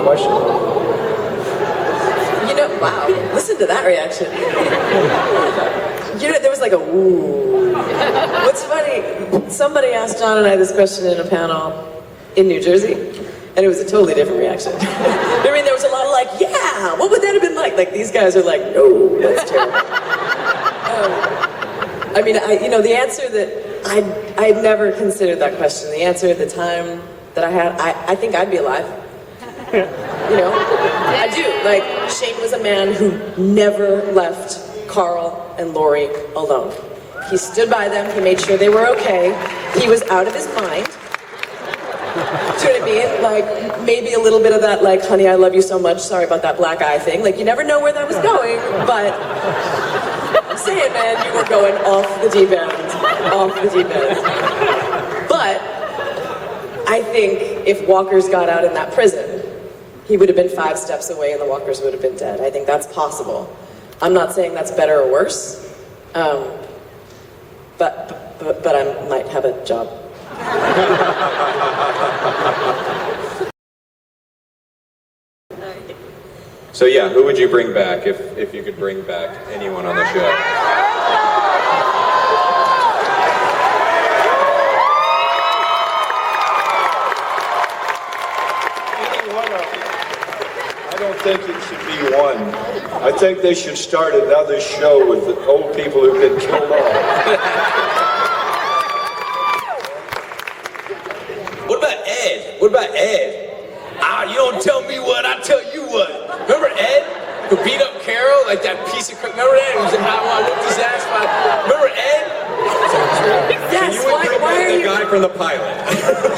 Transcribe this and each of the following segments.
question. You know, wow, listen to that reaction. You know, there was like a ooh. What's funny, somebody asked John and I this question in a panel in New Jersey, and it was a totally different reaction. I mean, there was a lot of like, yeah, what would that have been like? Like, these guys are like, no, that's terrible. I mean, you know, the answer that I'd never considered that question. The answer at the time that I had, I think I'd be alive. You know, I do. Like, Shane was a man who never left Carl and Lori alone. He stood by them, he made sure they were okay, he was out of his mind. Do you know what I mean? Like, maybe a little bit of that, like, honey, I love you so much, sorry about that black eye thing. Like, you never know where that was going, but I'm saying, man, you were going off the deep end. Off the deep end. But I think if Walker's got out in that prison, he would have been 5 steps away and the Walkers would have been dead. I think that's possible. I'm not saying that's better or worse, but I might have a job. So yeah, who would you bring back if you could bring back anyone on the show? I don't think it should be one. I think they should start another show with the old people who've been killed off. What about Ed? What about Ed? You don't tell me what, I tell you what. Remember Ed? Who beat up Carol? Like that piece of crap. Remember Ed? Who was in Hot One, whooped his ass. Remember Ed? Yes, why are you... The guy from the pilot.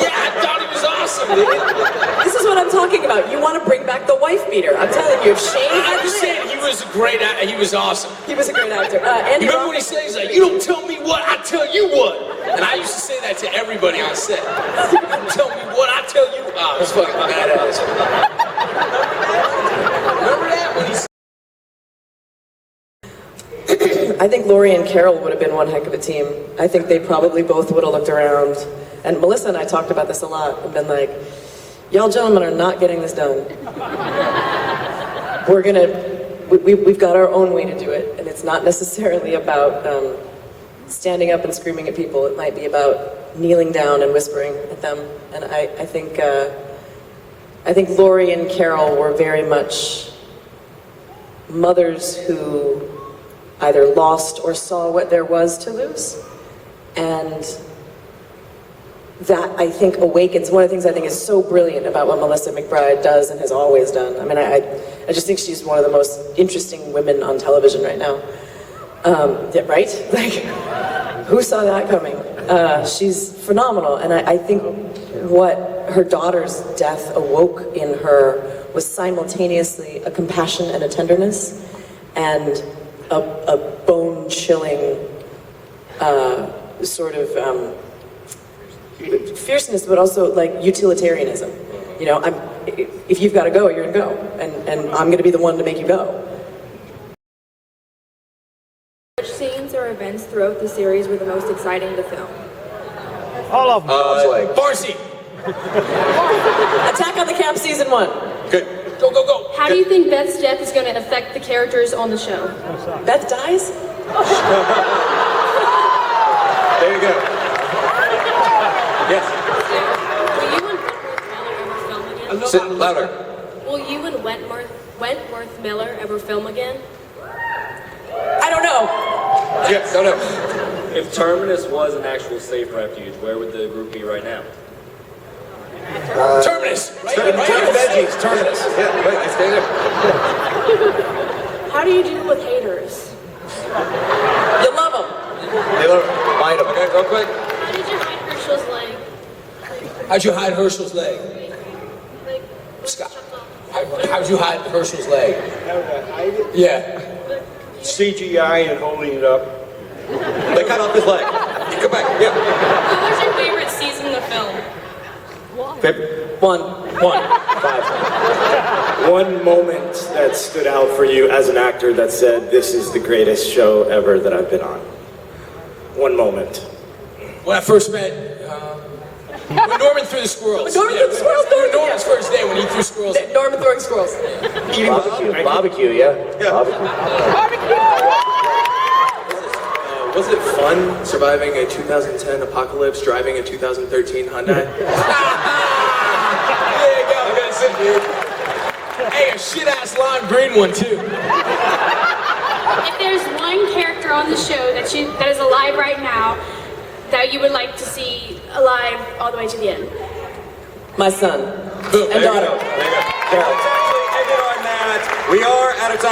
Yeah, I thought he was awesome, dude. This is what I'm talking about. You want to bring back the wife beater. I'm telling you, if Shane had I'm just saying, he was a great actor. He was awesome. He was a great actor. You remember what he said? He's like, you don't tell me what, I tell you what. And I used to say that to everybody on set. You don't tell me what, I tell you. Oh, it was fucking badass. Remember that when he said... I think Lori and Carol would have been one heck of a team. I think they probably both would have looked around. And Melissa and I talked about this a lot and been like, y'all gentlemen are not getting this done. We've got our own way to do it, and it's not necessarily about standing up and screaming at people. It might be about kneeling down and whispering at them. And I think Lori and Carol were very much mothers who either lost or saw what there was to lose. And that, I think, awakens. One of the things I think is so brilliant about what Melissa McBride does and has always done. I mean, I just think she's one of the most interesting women on television right now. Yeah, right? Like, who saw that coming? She's phenomenal, and I think what her daughter's death awoke in her was simultaneously a compassion and a tenderness, and a bone-chilling sort of fierceness, but also like utilitarianism. You know, if you've got to go, you're gonna go, and I'm gonna be the one to make you go. Which scenes or events throughout the series were the most exciting to film? All of them. Bar scene. Attack on the Camp Season 1. Good. Go, go, go. How do you think Beth's death is going to affect the characters on the show? Beth dies? There you go. Yes. Will you and Wentworth Miller ever film again? Sit louder. Will you and Wentworth Miller ever film again? I don't know. Yes, no, no. If Terminus was an actual safe refuge, where would the group be right now? Terminus! Right? Veggies, Terminus. Yeah, right, stay there. How do you deal with haters? You love them. They love bite them. Okay, real quick. How did you hide Herschel's leg? How'd you hide Herschel's leg? Like, Scott, how'd you hide Herschel's leg? How did I hide it? Yeah. CGI and holding it up. They cut off his leg. Come back, yeah. What was your favorite season of the film? One. 5. One moment that stood out for you as an actor that said, this is the greatest show ever that I've been on. One moment. When I first met When Norman threw the squirrels. Norman threw the squirrels, Norman's first day when he threw squirrels. Norman throwing squirrels. Barbecue, yeah. Barbecue. Was it fun surviving a 2010 apocalypse, driving a 2013 Hyundai? There you go. That's it, dude. Hey, a shit-ass lime green one, too. If there's one character on the show that is alive right now that you would like to see alive all the way to the end. My son Boom, and there you daughter. go. There you go. Let's actually end it on that. We are out of time.